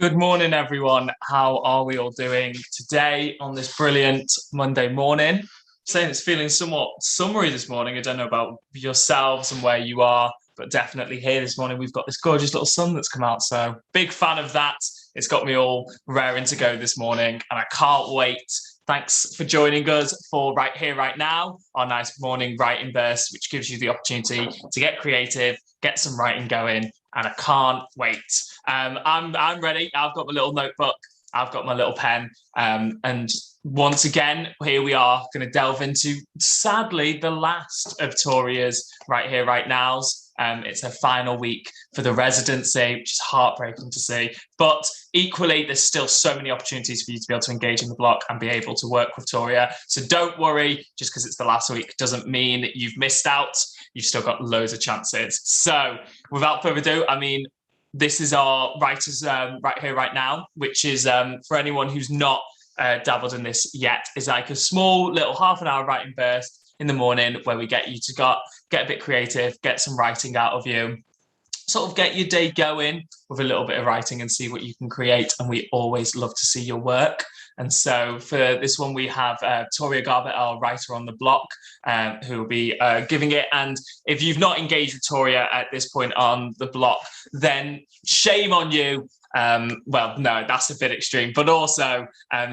Good morning, everyone. How are we all doing today on this brilliant Monday morning? Saying it's feeling somewhat summery this morning. I don't know about yourselves and where you are, but definitely here this morning we've got this gorgeous little sun that's come out. So big fan of that. It's got me all raring to go this morning, and I can't wait. Thanks for joining us for Right Here, Right Now, our nice morning writing burst, which gives you the opportunity to get creative, get some writing going, and I can't wait. I'm ready. I've got my little notebook. I've got my little pen. And once again, here we are going to delve into, sadly, the last of Toria's Right Here, Right Nows. It's her final week for the residency, which is heartbreaking to see. But equally, there's still so many opportunities for you to be able to engage in the block and be able to work with Toria. So don't worry, just because it's the last week doesn't mean you've missed out. You've still got loads of chances. So without further ado, this is our writers right here, right now, which is for anyone who's not dabbled in this yet, is like a small little half an hour writing burst in the morning where we get you to get a bit creative, get some writing out of you, sort of get your day going with a little bit of writing and see what you can create. And we always love to see your work. And so for this one, we have Toria Garbutt, our writer on the block, who will be giving it. And if you've not engaged with Toria at this point on the block, then shame on you. Well, no, that's a bit extreme, but also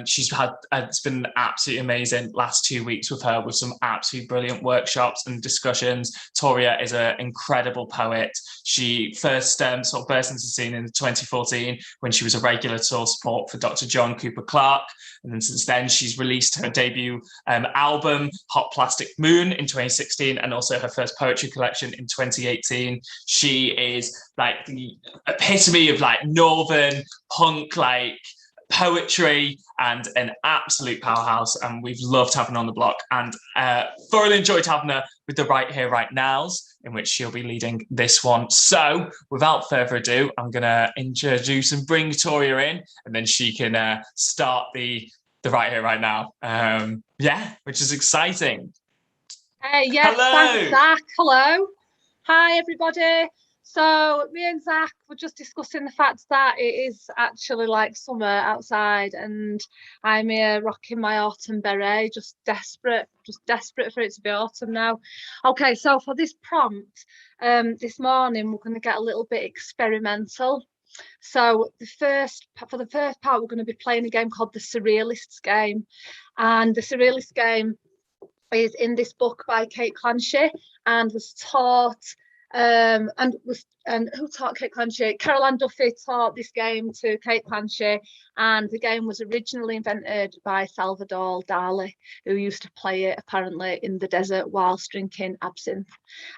she's had, it's been absolutely amazing last 2 weeks with her with some absolutely brilliant workshops and discussions. Toria is an incredible poet. She first sort of burst into the scene in 2014 when she was a regular tour support for Dr. John Cooper Clarke. And then since then, she's released her debut album, Hot Plastic Moon, in 2016, and also her first poetry collection in 2018. She is like the epitome of like Northern punk, like poetry, and an absolute powerhouse. And we've loved having her on the block, and thoroughly enjoyed having her with the Right Here, Right Nows, in which she'll be leading this one. So without further ado, I'm going to introduce and bring Toria in, and then she can start the Right Here, Right Now. Yeah, which is exciting. Yes, Hello. thanks, Zach. Hello. Hi, everybody. So me and Zach were just discussing the fact that it is actually like summer outside, and I'm here rocking my autumn beret, just desperate for it to be autumn now. Okay, so for this prompt, this morning we're going to get a little bit experimental. So for the first part, we're going to be playing a game called the Surrealists game, and the Surrealists game is in this book by Kate Clancy and was taught and who taught Kate Clancy? Caroline Duffy taught this game to Kate Clancy, and the game was originally invented by Salvador Dali, who used to play it apparently in the desert whilst drinking absinthe.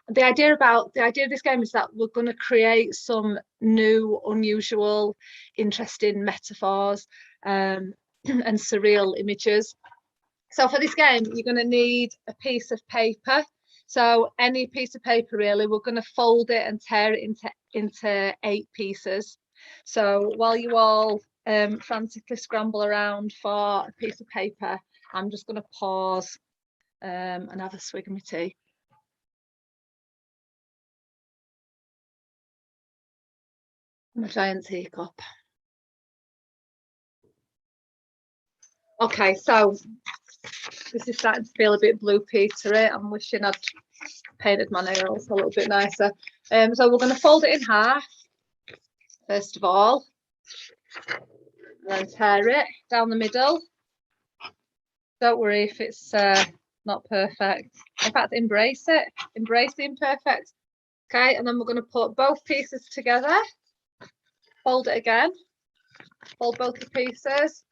The idea of this game is that we're going to create some new, unusual, interesting metaphors and surreal images. So for this game, you're going to need a piece of paper. So any piece of paper, really, we're going to fold it and tear it into 8 pieces. So while you all frantically scramble around for a piece of paper, I'm just going to pause and have a swig of my tea. My giant teacup. Okay, so this is starting to feel a bit blue petery. I'm wishing I'd painted my nails a little bit nicer. So we're going to fold it in half, first of all, and then tear it down the middle. Don't worry if it's not perfect. In fact, embrace it. Embrace the imperfect. Okay, and then we're going to put both pieces together. Fold it again. Fold both the pieces.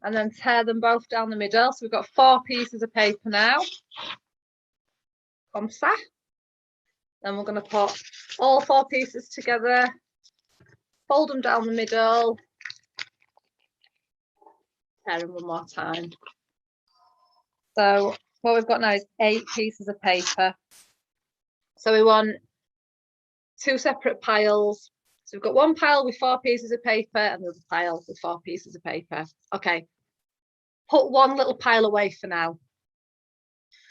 And then tear them both down the middle. So we've got 4 pieces of paper now. Comme ça. Then we're going to put all 4 pieces together, fold them down the middle, tear them one more time. So what we've got now is 8 pieces of paper. So we want 2 separate piles. So we've got one pile with 4 pieces of paper and the other pile with 4 pieces of paper. Okay, put one little pile away for now.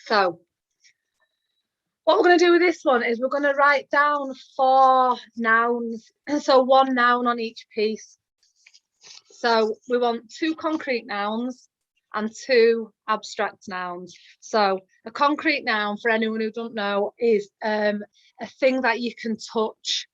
So what we're going to do with this one is we're going to write down 4 nouns. So 1 noun on each piece. So we want 2 concrete nouns and 2 abstract nouns. So a concrete noun, for anyone who don't know, is a thing that you can touch,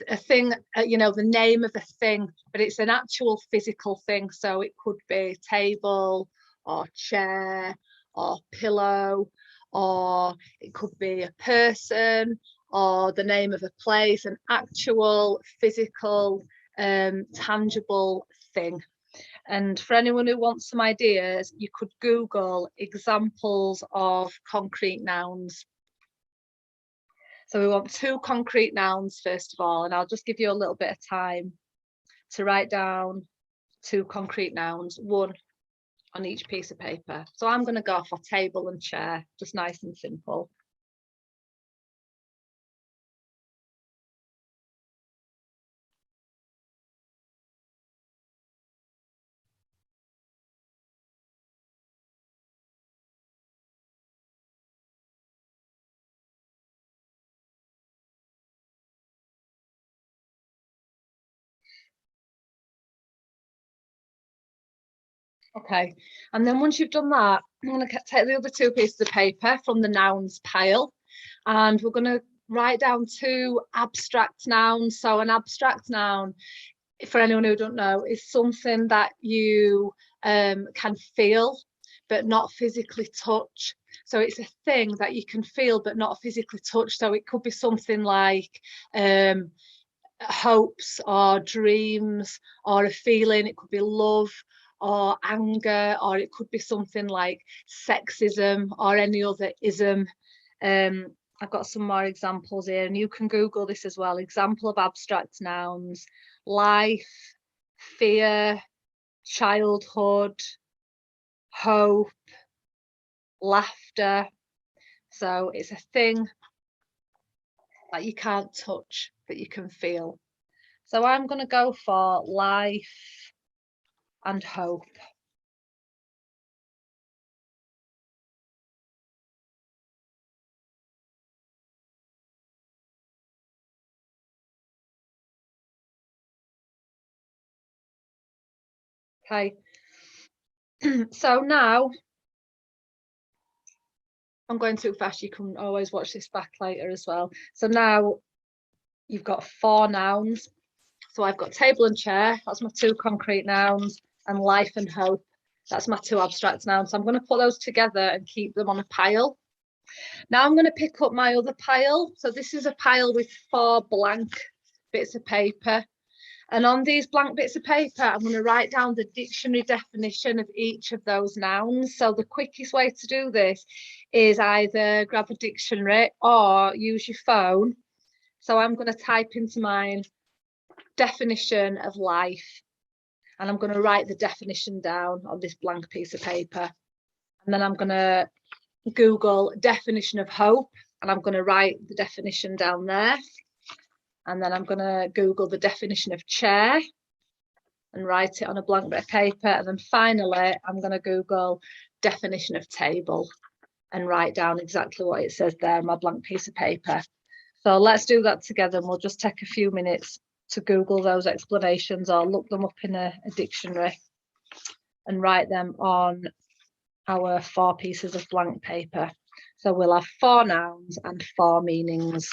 a thing, you know, the name of a thing, but it's an actual physical thing. So it could be table or chair or pillow, or it could be a person or the name of a place, an actual physical, tangible thing. And for anyone who wants some ideas, you could Google examples of concrete nouns. So we want 2 concrete nouns first of all, and I'll just give you a little bit of time to write down 2 concrete nouns, 1 on each piece of paper. So I'm going to go for table and chair, just nice and simple. Okay, and then once you've done that, I'm going to take the other 2 pieces of paper from the nouns pile, and we're going to write down 2 abstract nouns. So an abstract noun, for anyone who don't know, is something that you can feel but not physically touch. So it's a thing that you can feel but not physically touch. So it could be something like hopes or dreams, or a feeling. It could be love or anger, or it could be something like sexism or any other ism. I've got some more examples here, and you can Google this as well. Example of abstract nouns: life, fear, childhood, hope, laughter. So it's a thing that you can't touch, but you can feel. So I'm going to go for life and hope. Okay, so now I'm going too fast. You can always watch this back later as well. So now you've got 4 nouns. So I've got table and chair, that's my 2 concrete nouns, and life and hope, that's my 2 abstract nouns. So I'm going to put those together and keep them on a pile. Now I'm going to pick up my other pile. So this is a pile with 4 blank bits of paper. And on these blank bits of paper, I'm going to write down the dictionary definition of each of those nouns. So the quickest way to do this is either grab a dictionary or use your phone. So I'm going to type into mine definition of life, and I'm going to write the definition down on this blank piece of paper. And then I'm going to Google definition of hope, and I'm going to write the definition down there. And then I'm going to Google the definition of chair and write it on a blank bit of paper. And then finally, I'm going to Google definition of table and write down exactly what it says there on my blank piece of paper. So let's do that together, and we'll just take a few minutes to Google those explanations or look them up in a dictionary and write them on our 4 pieces of blank paper. So we'll have 4 nouns and 4 meanings.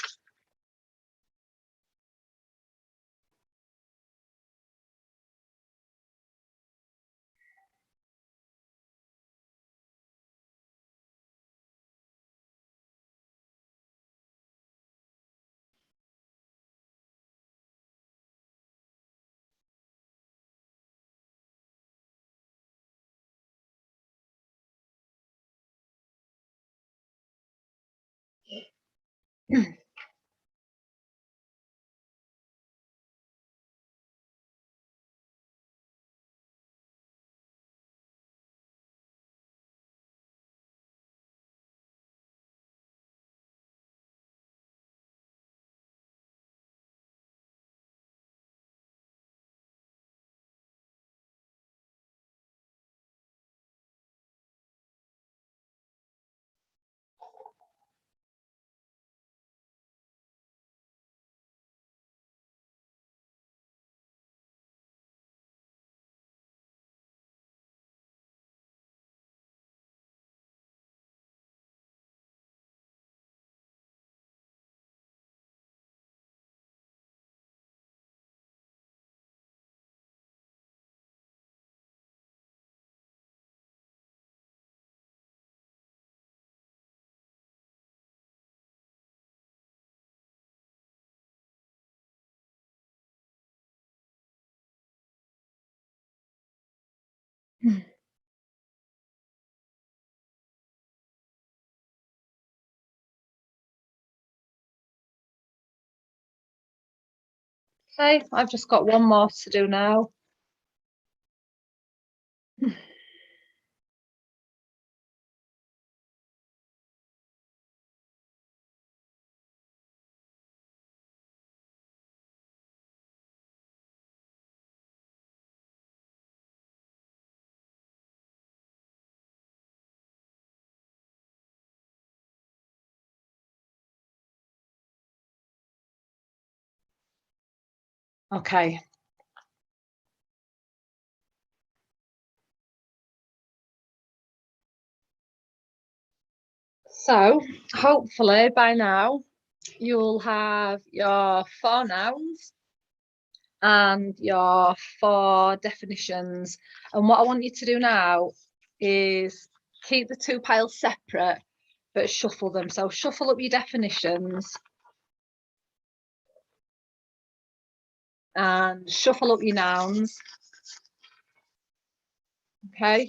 Okay, I've just got one more to do now. Okay. So hopefully by now you'll have your 4 nouns and your 4 definitions. And what I want you to do now is keep the 2 piles separate, but shuffle them. So shuffle up your definitions and shuffle up your nouns. Okay.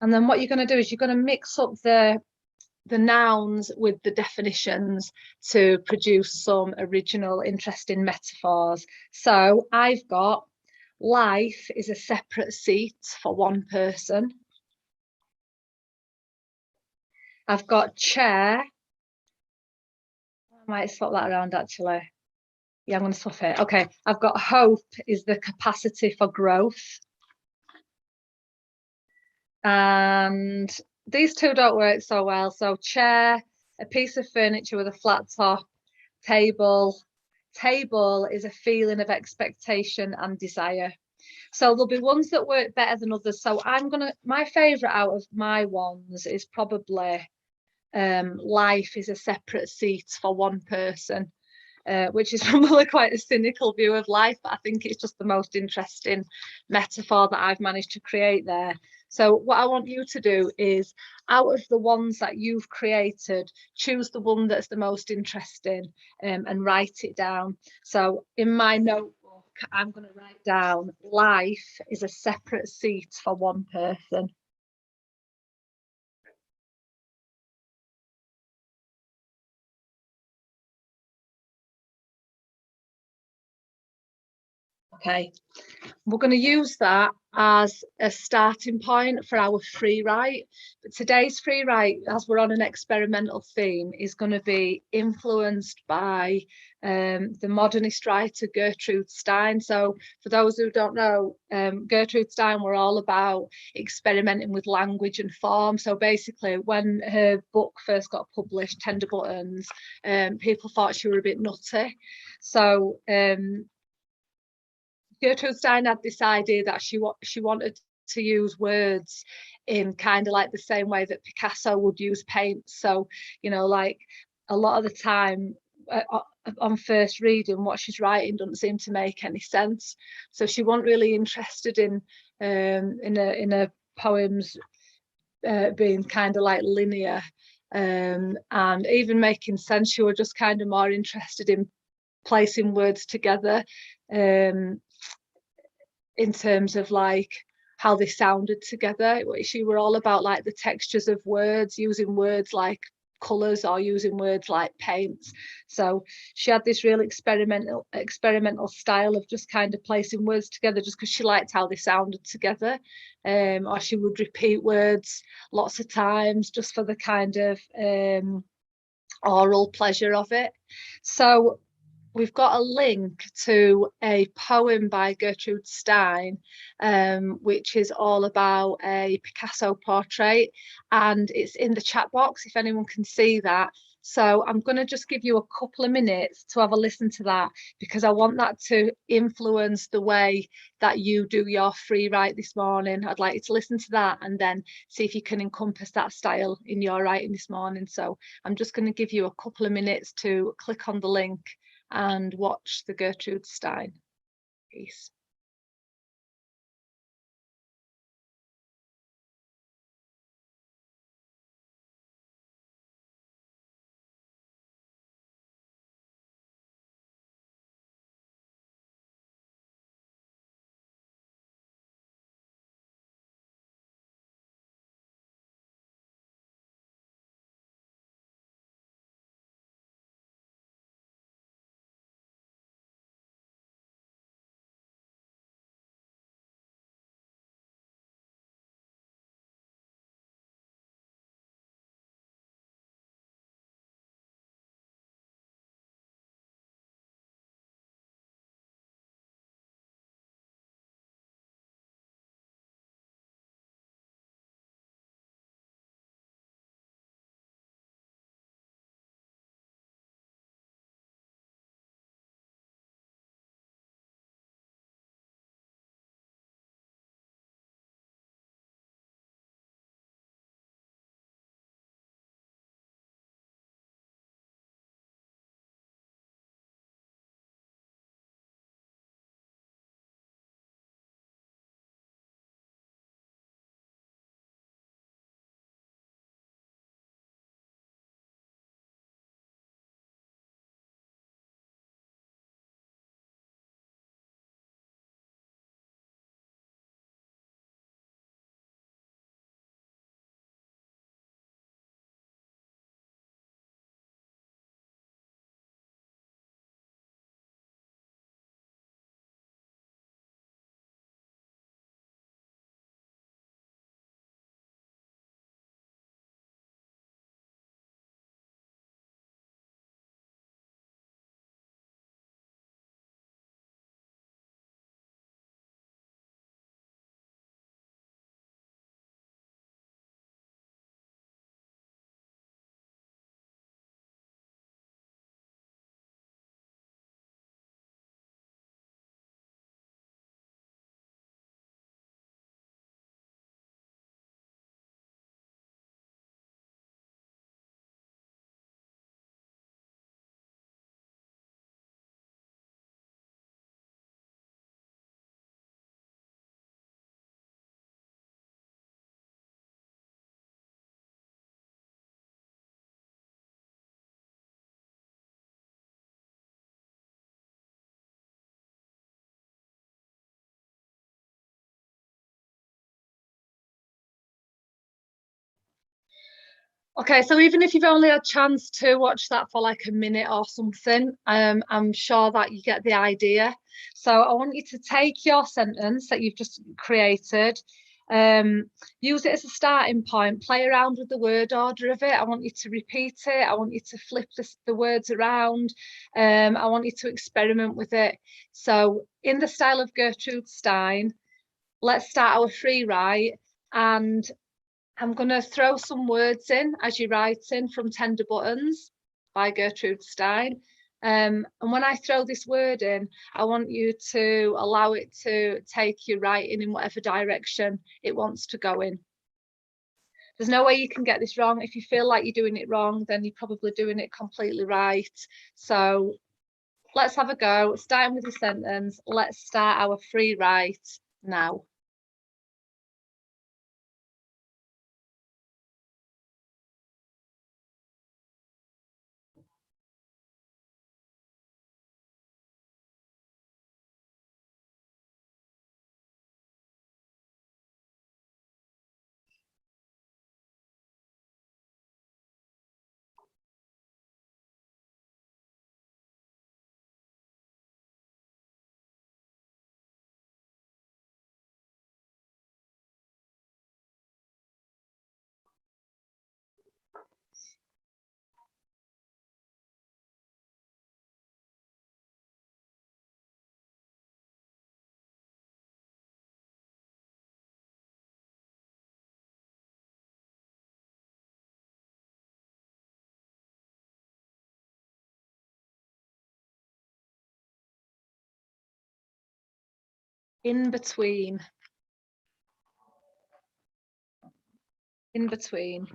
And then what you're going to do is you're going to mix up the nouns with the definitions to produce some original, interesting metaphors. So I've got life is a separate seat for one person. I've got chair. I might swap that around actually. Yeah, I'm going to swap it. Okay, I've got hope is the capacity for growth. And these 2 don't work so well. So chair, a piece of furniture with a flat top. Table is a feeling of expectation and desire. So there'll be ones that work better than others. So my favorite out of my ones is probably life is a separate seat for one person. Which is probably quite a cynical view of life, but I think it's just the most interesting metaphor that I've managed to create there. So what I want you to do is, out of the ones that you've created, choose the one that's the most interesting and write it down. So in my notebook, I'm going to write down life is a separate seat for one person. Okay, we're going to use that as a starting point for our free write. But today's free write, as we're on an experimental theme, is going to be influenced by the modernist writer Gertrude Stein. So for those who don't know, Gertrude Stein were all about experimenting with language and form. So basically, when her book first got published, Tender Buttons, people thought she were a bit nutty. So Gertrude Stein had this idea that she wanted to use words in kind of like the same way that Picasso would use paint. So, like a lot of the time on first reading, what she's writing doesn't seem to make any sense. So she wasn't really interested in a poem's being kind of like linear and even making sense. She was just kind of more interested in placing words together in terms of like how they sounded together. She were all about like the textures of words, using words like colours or using words like paints. So she had this real experimental style of just kind of placing words together just because she liked how they sounded together. Or she would repeat words lots of times just for the kind of oral pleasure of it. So we've got a link to a poem by Gertrude Stein, which is all about a Picasso portrait, and it's in the chat box if anyone can see that. So I'm going to just give you a couple of minutes to have a listen to that, because I want that to influence the way that you do your free write this morning. I'd like you to listen to that and then see if you can encompass that style in your writing this morning. So I'm just going to give you a couple of minutes to click on the link and watch the Gertrude Stein piece. Okay, so even if you've only had a chance to watch that for like a minute or something, I'm sure that you get the idea. So I want you to take your sentence that you've just created, use it as a starting point, play around with the word order of it. I want you to repeat it. I want you to flip the words around. I want you to experiment with it. So in the style of Gertrude Stein, let's start our free write, and I'm going to throw some words in as you're writing from Tender Buttons by Gertrude Stein. And when I throw this word in, I want you to allow it to take your writing in whatever direction it wants to go in. There's no way you can get this wrong. If you feel like you're doing it wrong, then you're probably doing it completely right. So let's have a go. Starting with the sentence, let's start our free write now. In between. In between.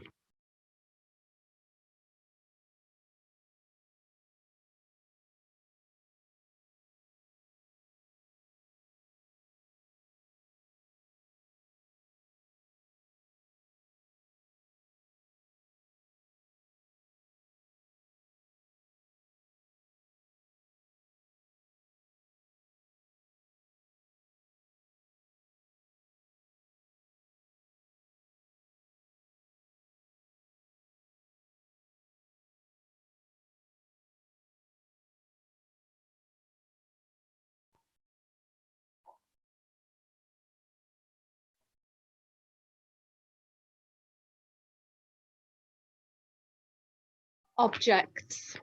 Objects.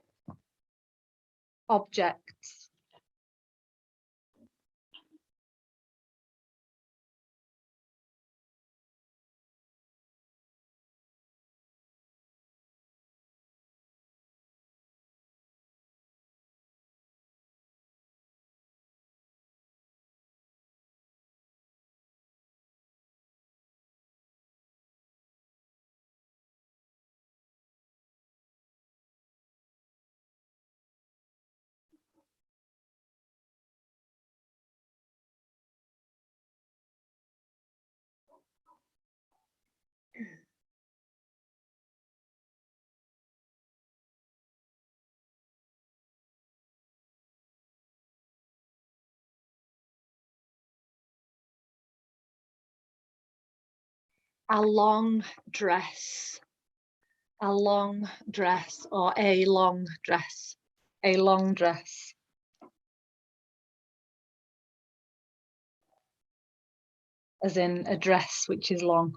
Objects. A long dress. A long dress, or a long dress. A long dress. As in a dress which is long.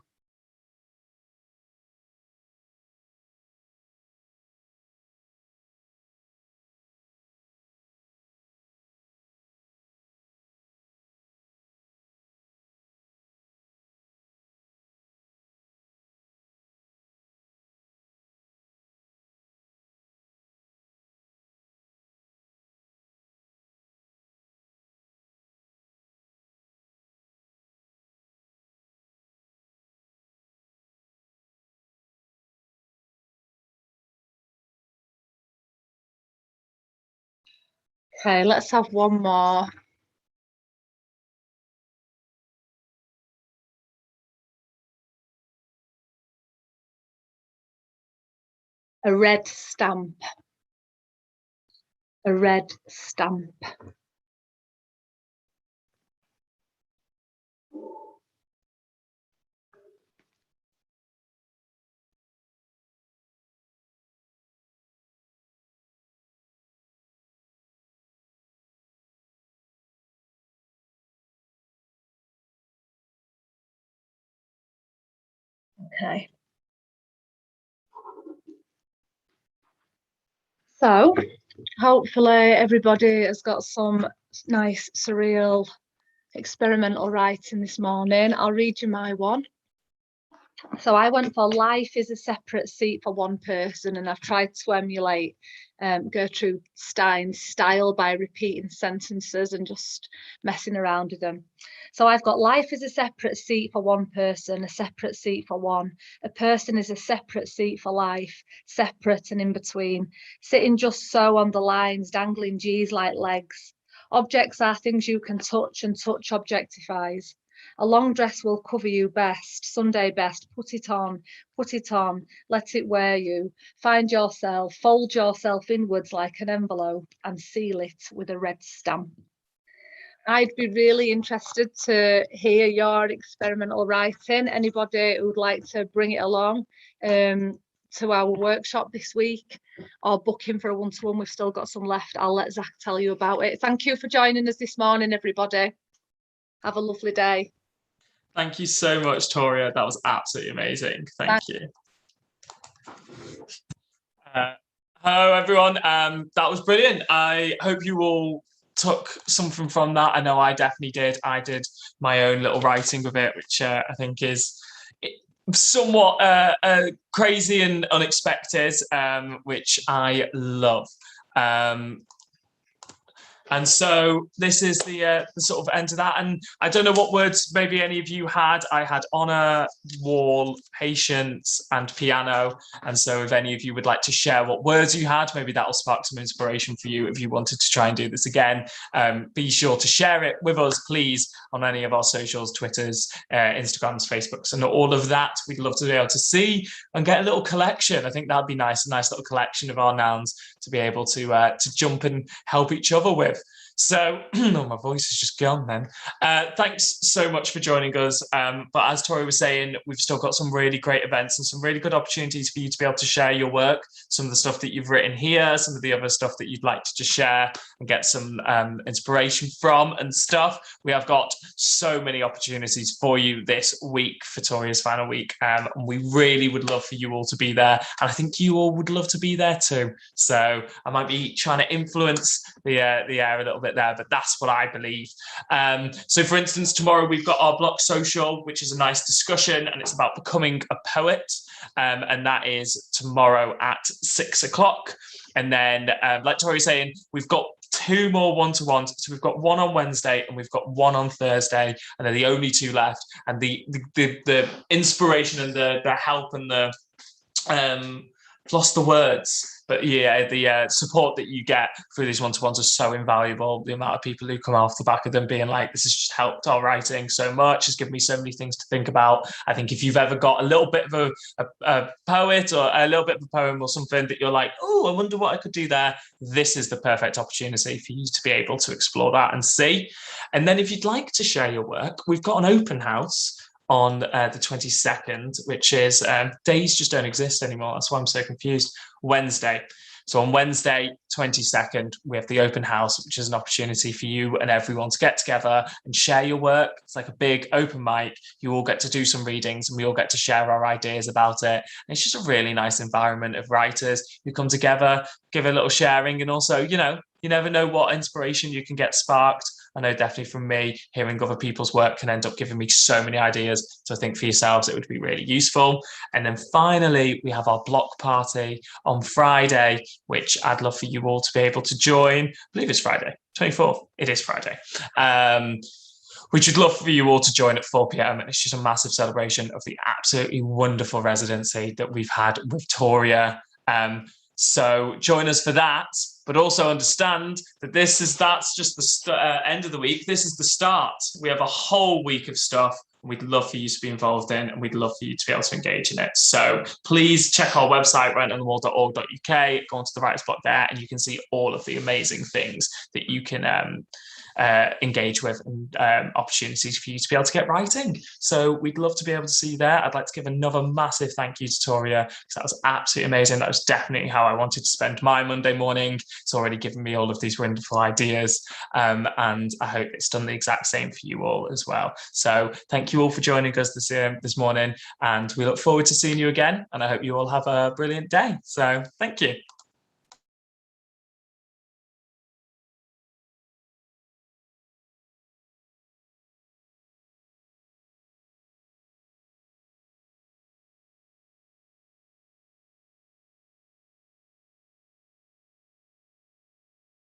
Okay, let's have one more. A red stamp. A red stamp. Okay. So hopefully everybody has got some nice surreal experimental writing this morning. I'll read you my one. So I went for life is a separate seat for one person, and I've tried to emulate Gertrude Stein's style by repeating sentences and just messing around with them. So I've got life is a separate seat for one person, a separate seat for one. A person is a separate seat for life, separate and in between, sitting just so on the lines, dangling G's like legs. Objects are things you can touch, and touch objectifies. A long dress will cover you best, Sunday best. Put it on, let it wear you. Find yourself, fold yourself inwards like an envelope and seal it with a red stamp. I'd be really interested to hear your experimental writing. Anybody who'd like to bring it along to our workshop this week or book in for a one-to-one, we've still got some left. I'll let Zach tell you about it. Thank you for joining us this morning, everybody. Have a lovely day. Thank you so much, Toria. That was absolutely amazing. Thank you. Hello, everyone. That was brilliant. I hope you all took something from that. I know I definitely did. I did my own little writing with it, which I think is somewhat crazy and unexpected, which I love. And so this is the sort of end of that. And I don't know what words maybe any of you had. I had honour, wall, patience, and piano. And so if any of you would like to share what words you had, maybe that'll spark some inspiration for you if you wanted to try and do this again. Be sure to share it with us, please, on any of our socials, Twitters, Instagrams, Facebooks, and all of that. We'd love to be able to see and get a little collection. I think that'd be nice, a nice little collection of our nouns to be able to jump and help each other with. So, oh, my voice is just gone then. Thanks so much for joining us. But as Tori was saying, we've still got some really great events and some really good opportunities for you to be able to share your work, some of the stuff that you've written here, some of the other stuff that you'd like to just share and get some inspiration from and stuff. We have got so many opportunities for you this week for Toria's final week. And we really would love for you all to be there. And I think you all would love to be there too. So I might be trying to influence the air a little bit there, but that's what I believe. So for instance, tomorrow we've got our Bloc social, which is a nice discussion, and it's about becoming a poet, and that is tomorrow at 6 o'clock. And then like Tori was saying, we've got 2 more one-to-ones. So we've got one on Wednesday and we've got one on Thursday, and they're the only 2 left. And the inspiration and the help and the lost the words, but yeah, the support that you get through these one-to-ones are so invaluable. The amount of people who come off the back of them being like, this has just helped our writing so much, has given me so many things to think about. I think if you've ever got a little bit of a poet or a little bit of a poem or something that you're like, oh, I wonder what I could do there, this is the perfect opportunity for you to be able to explore that and see. And then if you'd like to share your work, we've got an open house on the 22nd, which is days just don't exist anymore. That's why I'm so confused. Wednesday. So on Wednesday, 22nd, we have the open house, which is an opportunity for you and everyone to get together and share your work. It's like a big open mic. You all get to do some readings and we all get to share our ideas about it. And it's just a really nice environment of writers who come together, give a little sharing, and also, you know, you never know what inspiration you can get sparked. I know definitely from me, hearing other people's work can end up giving me so many ideas. So I think for yourselves, it would be really useful. And then finally, we have our block party on Friday, which I'd love for you all to be able to join. I believe it's Friday, 24th. It is Friday. Which would love for you all to join at 4 p.m. It's just a massive celebration of the absolutely wonderful residency that we've had with Toria. So join us for that, but also understand that that's just the end of the week. This is the start. We have a whole week of stuff we'd love for you to be involved in, and we'd love for you to be able to engage in it. So please check our website, writeonthewall.org.uk, go onto the Writer's Block there, and you can see all of the amazing things that you can engage with, and opportunities for you to be able to get writing. So we'd love to be able to see you there. I'd like to give another massive thank you to Toria, because that was absolutely amazing. That was definitely how I wanted to spend my Monday morning. It's already given me all of these wonderful ideas, and I hope it's done the exact same for you all as well. So thank you all for joining us this morning, and we look forward to seeing you again, and I hope you all have a brilliant day. So thank you.